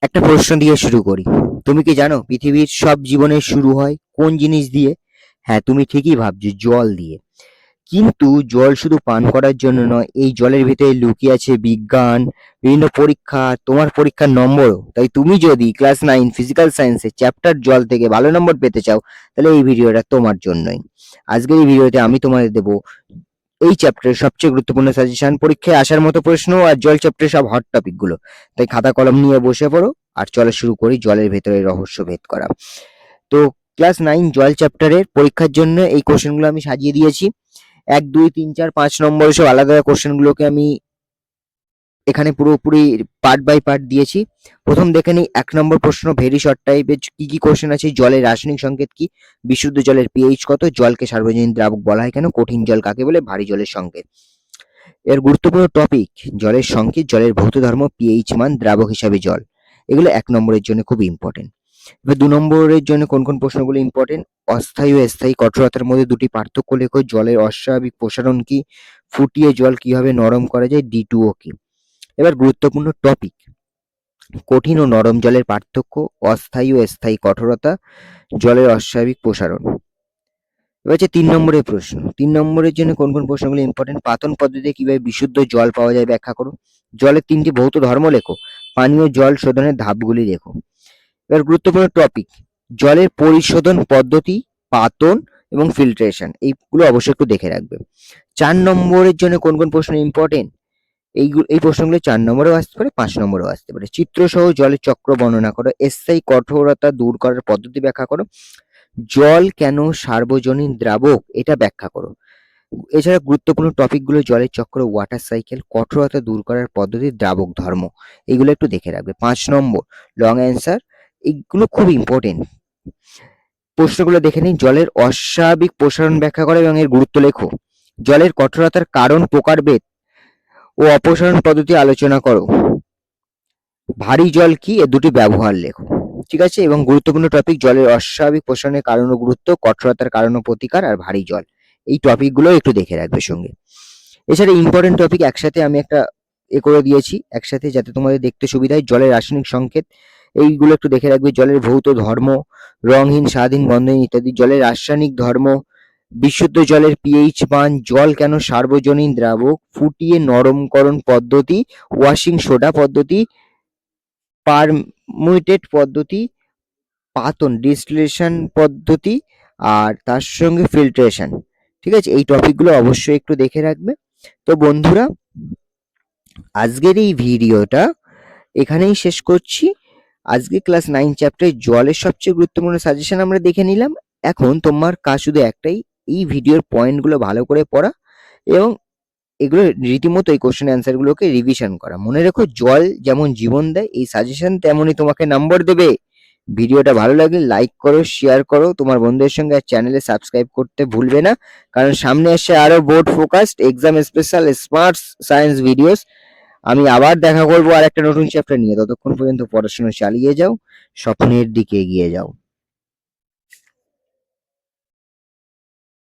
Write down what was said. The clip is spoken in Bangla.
একটা প্রশ্ন দিয়ে শুরু করি। তুমি কি জানো পৃথিবীর সব জীবনের শুরু হয় কোন জিনিস দিয়ে? হ্যাঁ, তুমি ঠিকই ভাবছো, জল দিয়ে। কিন্তু জল শুধু পান করার জন্য নয়, এই জলের ভিতরে লুকিয়ে আছে বিজ্ঞান, বিভিন্ন পরীক্ষা, তোমার পরীক্ষার নম্বরও। তাই তুমি যদি ক্লাস 9 ফিজিক্যাল সায়েন্সে চ্যাপ্টার জল থেকে ভালো নম্বর পেতে চাও, তাহলে এই ভিডিওটা তোমার জন্যই। আজকের এই ভিডিওতে আমি তোমাদের দেবো এই চ্যাপ্টারের সবচেয়ে গুরুত্বপূর্ণ সাজেশন, পরীক্ষায় আসার মতো প্রশ্ন আর জল চ্যাপ্টারের সব হট টপিক গুলো। তাই খাতা কলম নিয়ে বসে পড়ো আর চলো শুরু করি জলের ভেতরে রহস্য ভেদ করা। তো ক্লাস 9 জল চ্যাপ্টারের পরীক্ষার জন্য এই কোশ্চেনগুলো আমি সাজিয়ে দিয়েছি। 1, 2, 3, 4, 5 নম্বরের সব আলাদা কোশ্চেনগুলোকে আমি এখানে পুরোপুরি পার্ট বাই পার্ট দিয়েছি। প্রথম দেখে নিই 1 নম্বর প্রশ্ন, ভেরি শর্ট টাইপের। কি কি কোশ্চেন আছে? জলের রাসায়নিক সংকেত কি? বিশুদ্ধ জলের পিএইচ কত? জলকে সার্বজনীন দ্রাবক বলা হয় কেন? কঠিন জল কাকে বলে? ভারী জলের সংকেত। এর গুরুত্বপূর্ণ টপিক, জলের সংকেত, জলের ভৌত ধর্ম, পিএইচ মান, দ্রাবক হিসাবে জল। এগুলো 1 নম্বরের জন্য খুব ইম্পর্টেন্ট। এবার 2 নম্বরের জন্য কোন কোন প্রশ্নগুলো ইম্পর্টেন্ট? অস্থায়ী ও স্থায়ী কঠোরতার মধ্যে দুটি পার্থক্য লেখো। জলের অস্বাভাবিক প্রসারণ কি? ফুটিয়ে জল কিভাবে নরম করা যায়? D2O কি? এবার গুরুত্বপূর্ণ টপিক, কঠিন ও নরম জলের পার্থক্য, অস্থায়ী ও স্থায়ী কঠোরতা, জলের অস্বাভাবিক প্রসারণ। এবার হচ্ছে 3 নম্বরের প্রশ্ন। 3 নম্বরের জন্য কোন কোন প্রশ্নগুলো ইম্পর্টেন্ট? পাতন পদ্ধতিতে কিভাবে বিশুদ্ধ জল পাওয়া যায় ব্যাখ্যা করো। জলের 3টি ভৌত ধর্ম লেখো। পানীয় জল শোধনের ধাপগুলি লেখো। এবার গুরুত্বপূর্ণ টপিক, জলের পরিশোধন পদ্ধতি, পাতন এবং ফিল্ট্রেশন, এইগুলো অবশ্যই একটু দেখে রাখবে। 4 নম্বরের জন্য কোন কোন প্রশ্ন ইম্পর্টেন্ট? এই প্রশ্নগুলো 4 নম্বরেও আসতে পারে, 5 নম্বরেও আসতে পারে। চিত্র সহ জলের চক্র বর্ণনা করো। স্থায়ী কঠোরতা দূর করার পদ্ধতি ব্যাখ্যা করো। জল কেন সার্বজনীন দ্রাবক, এটা ব্যাখ্যা করো। এছাড়া গুরুত্বপূর্ণ টপিকগুলো, জলের চক্র, ওয়াটার সাইকেল, কঠোরতা দূর করার পদ্ধতি, দ্রাবক ধর্ম, এইগুলো একটু দেখে রাখবে। 5 নম্বর লং অ্যান্সার, এইগুলো খুব ইম্পর্টেন্ট। প্রশ্নগুলো দেখে নিন। জলের অস্বাভাবিক প্রসারণ ব্যাখ্যা করো এবং এর গুরুত্ব লেখো। জলের কঠোরতার কারণ, প্রকারভেদ ও অপসারণ পদ্ধতি আলোচনা করো। ভারী জল কি, এর দুটি ব্যবহার লেখো। ঠিক আছে? এবং গুরুত্বপূর্ণ টপিক, জলের অস্বাভাবিক প্রসারণের কারণ ও গুরুত্ব, কঠোরতার কারণ ও প্রতিকার, আর ভারী জল। এই টপিকগুলো একটু দেখে রাখবে সঙ্গে। এছাড়া ইম্পর্টেন্ট টপিক একসাথে আমি একটা করে দিয়েছি একসাথে, যাতে তোমাদের দেখতে সুবিধা হয়। জলের রাসায়নিক সংকেত, এইগুলো একটু দেখে রাখবে। জলের ভৌত ধর্ম, রংহীন, স্বাদহীন, গন্ধহীন ইত্যাদি। জলের রাসায়নিক ধর্ম, বিশুদ্ধ জলের পিএইচ মান, জল কেন সার্বজনীন দ্রাবক, ফুটিয়ে নরমকরণ পদ্ধতি, ওয়াশিং সোডা পদ্ধতি, পারমুটেড পদ্ধতি, পাতন ডিস্টিলেশন পদ্ধতি, আর তার সঙ্গে ফিল্ট্রেশন। ঠিক আছে? এই টপিকগুলো অবশ্যই একটু দেখে রাখবে। তো বন্ধুরা, আজকের এই ভিডিওটা এখানেই শেষ করছি। আজকে ক্লাস 9 চ্যাপ্টারে জলের সবচেয়ে গুরুত্বপূর্ণ সাজেশন আমরা দেখে নিলাম। এখন তোমার কাজ শুধু একটাই, এই ভিডিওর পয়েন্টগুলো ভালো করে পড়া এবং এগুলো রীতিমতো এই কোশ্চেন অ্যান্সার গুলোকে রিভিশন করা। মনে রেখো, জল যেমন জীবন দেয়, এই সাজেশন তেমনই তোমাকে নম্বর দেবে। ভিডিওটা ভালো লাগলে লাইক করো, শেয়ার করো তোমার বন্ধুদের সঙ্গে, আর চ্যানেলে সাবস্ক্রাইব করতে ভুলবে না, কারণ সামনে আসছে আরো board focused exam special smart science videos. আমি আবার দেখা করবো আর একটা নতুন চ্যাপ্টার নিয়ে। ততক্ষণ পর্যন্ত পড়াশোনা চালিয়ে যাও, স্বপ্নের দিকে এগিয়ে যাও।